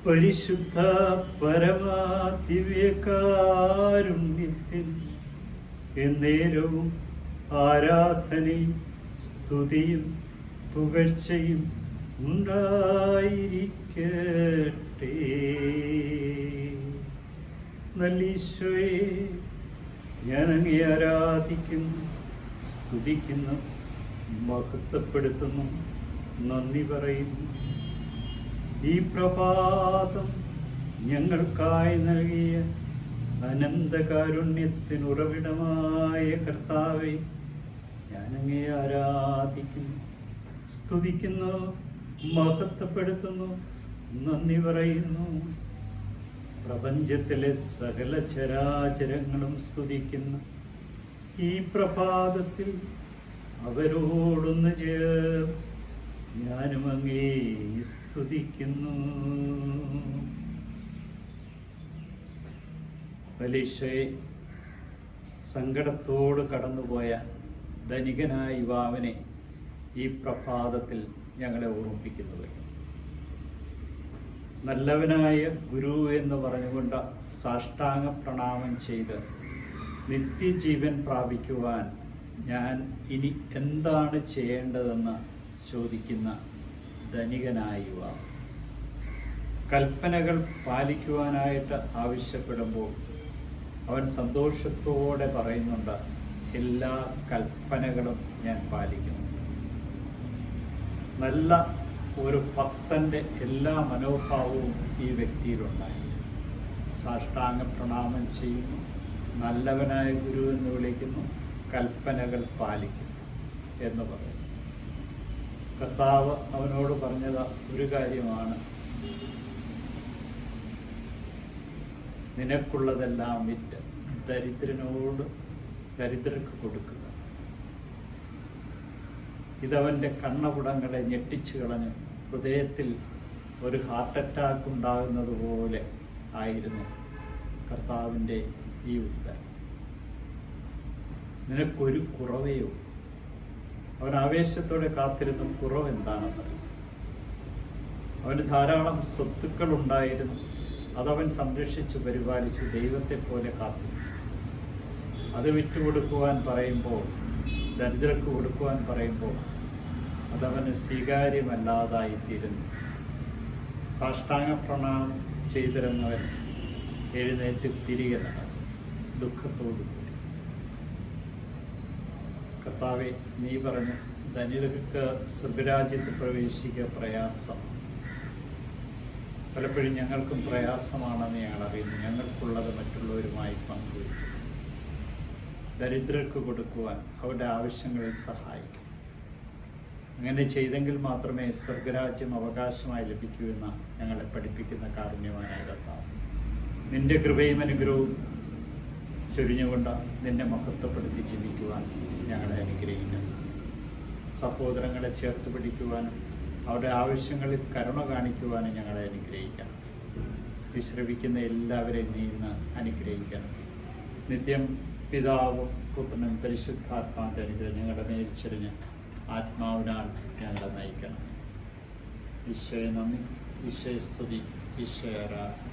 പരിശുദ്ധ പരമാദിവ്യകാരുണ്യത്തിൽ എന്നേരവും ആരാധനയും സ്തുതിയും പുകഴ്ചയും ഉണ്ടായിരിക്കട്ടെ. നല്ലീശോയെ, ഞാൻ അങ്ങേ ആരാധിക്കുന്നു, സ്തുതിക്കുന്നു, മഹത്വപ്പെടുത്തുന്നു, നന്ദി പറയുന്നു. ഈ പ്രഭാതം ഞങ്ങൾക്കായി നൽകിയ അനന്തകാരുണ്യത്തിന് ഉറവിടമായ കർത്താവെ, ഞാൻ അങ്ങേ ആരാധിക്കുന്നു, സ്തുതിക്കുന്നു, മഹത്വപ്പെടുത്തുന്നു, നന്ദി പറയുന്നു. പ്രപഞ്ചത്തിലെ സകല ചരാചരങ്ങളും സ്തുതിക്കുന്ന ഈ പ്രഭാതത്തിൽ അവരോടൊന്ന് ചേർന്ന് ഞാനും അങ്ങേ സ്തുതിക്കുന്നു. പലിശയെ സങ്കടത്തോട് കടന്നുപോയ ധനികനായ യുവാവിനെ ഈ പ്രഭാതത്തിൽ ഞങ്ങളെ ഓർമ്മിപ്പിക്കുന്നത്, നല്ലവനായ ഗുരു എന്ന് പറഞ്ഞുകൊണ്ട് സാഷ്ടാംഗ പ്രണാമം ചെയ്ത് നിത്യജീവൻ പ്രാപിക്കുവാൻ ഞാൻ ഇനി എന്താണ് ചെയ്യേണ്ടതെന്ന് ചോദിക്കുന്ന ധനികനായ യുവാവ് കൽപ്പനകൾ പാലിക്കുവാനായിട്ട് ആവശ്യപ്പെടുമ്പോൾ അവൻ സന്തോഷത്തോടെ പറയുന്നുണ്ട്, എല്ലാ കൽപ്പനകളും ഞാൻ പാലിക്കുന്നു. നല്ല ഒരു ഭക്തൻ്റെ എല്ലാ മനോഭാവവും ഈ വ്യക്തിയിലുണ്ടായി. സാഷ്ടാംഗ പ്രണാമം ചെയ്യുന്നു, നല്ലവനായ ഗുരു എന്ന് വിളിക്കുന്നു, കൽപ്പനകൾ പാലിക്കുന്നു എന്ന് പറയുന്നു. കർത്താവ് അവനോട് പറഞ്ഞത് ഒരു കാര്യമാണ്, നിനക്കുള്ളതെല്ലാം വിറ്റ് ദരിദ്രർക്ക് കൊടുക്കുക. ഇതവൻ്റെ കണ്ണപുടങ്ങളെ ഞെട്ടിച്ചു കളഞ്ഞ് ഹൃദയത്തിൽ ഒരു ഹാർട്ട് അറ്റാക്ക് ഉണ്ടാകുന്നത് പോലെ ആയിരുന്നു കർത്താവിൻ്റെ ഈ ഉത്തരം. നിനക്കൊരു കുറവേയോ? അവൻ ആവേശത്തോടെ കാത്തിരുന്നു. കുറവ് എന്താണെന്നറിയും. അവന് ധാരാളം സ്വത്തുക്കൾ ഉണ്ടായിരുന്നു. അതവൻ സംരക്ഷിച്ച് പരിപാലിച്ചു, ദൈവത്തെ പോലെ കാത്തിരുന്നു. അത് വിറ്റുകൊടുക്കുവാൻ പറയുമ്പോൾ, ദരിദ്രർക്ക് കൊടുക്കുവാൻ പറയുമ്പോൾ അതവന് സ്വീകാര്യമല്ലാതായിത്തീരുന്നു. സാഷ്ടാംഗ പ്രണാമം ചെയ്തിരുന്നവൻ എഴുന്നേറ്റ് തിരികെ നടന്നു, ദുഃഖത്തോടു കൂടി. കർത്താവെ, നീ പറഞ്ഞു ധനികർക്ക് സ്വർഗ്ഗരാജ്യത്ത് പ്രവേശിക്കുക പ്രയാസം. പലപ്പോഴും ഞങ്ങൾക്കും പ്രയാസമാണെന്ന് ഞങ്ങൾ അറിയുന്നു. ഞങ്ങൾക്കുള്ളത് മറ്റുള്ളവരുമായി പങ്കുവയ്ക്കും. ദരിദ്രർക്ക് കൊടുക്കുവാൻ, അവരുടെ ആവശ്യങ്ങളിൽ സഹായിക്കും. അങ്ങനെ ചെയ്തെങ്കിൽ മാത്രമേ സ്വർഗരാജ്യം അവകാശമായി ലഭിക്കൂ എന്ന് ഞങ്ങളെ പഠിപ്പിക്കുന്ന കാരുണ്യവാനായ കർത്താവ്, നിന്റെ കൃപയും അനുഗ്രഹവും ചൊരിഞ്ഞുകൊണ്ട് നിന്നെ മഹത്വപ്പെടുത്തി ജീവിക്കുവാൻ ഞങ്ങളെ അനുഗ്രഹിക്കുന്നു. സഹോദരങ്ങളെ ചേർത്ത് പിടിക്കുവാനും അവരുടെ ആവശ്യങ്ങളിൽ കരുണ കാണിക്കുവാനും ഞങ്ങളെ അനുഗ്രഹിക്കണം. വിശ്രമിക്കുന്ന എല്ലാവരെയും നീ ഇന്ന് അനുഗ്രഹിക്കണം. നിത്യം പിതാവും പുത്രനും പരിശുദ്ധാത്മാവിൻ്റെ അനുഗ്രഹം ഞങ്ങളുടെ മേൽ ചൊരിഞ്ഞ് ആത്മാവിനാൽ ഞങ്ങളെ നയിക്കണം. ഈശോയെ നന്ദി, ഈശോയെ സ്തുതി, ഈശോയെ ആരാധന.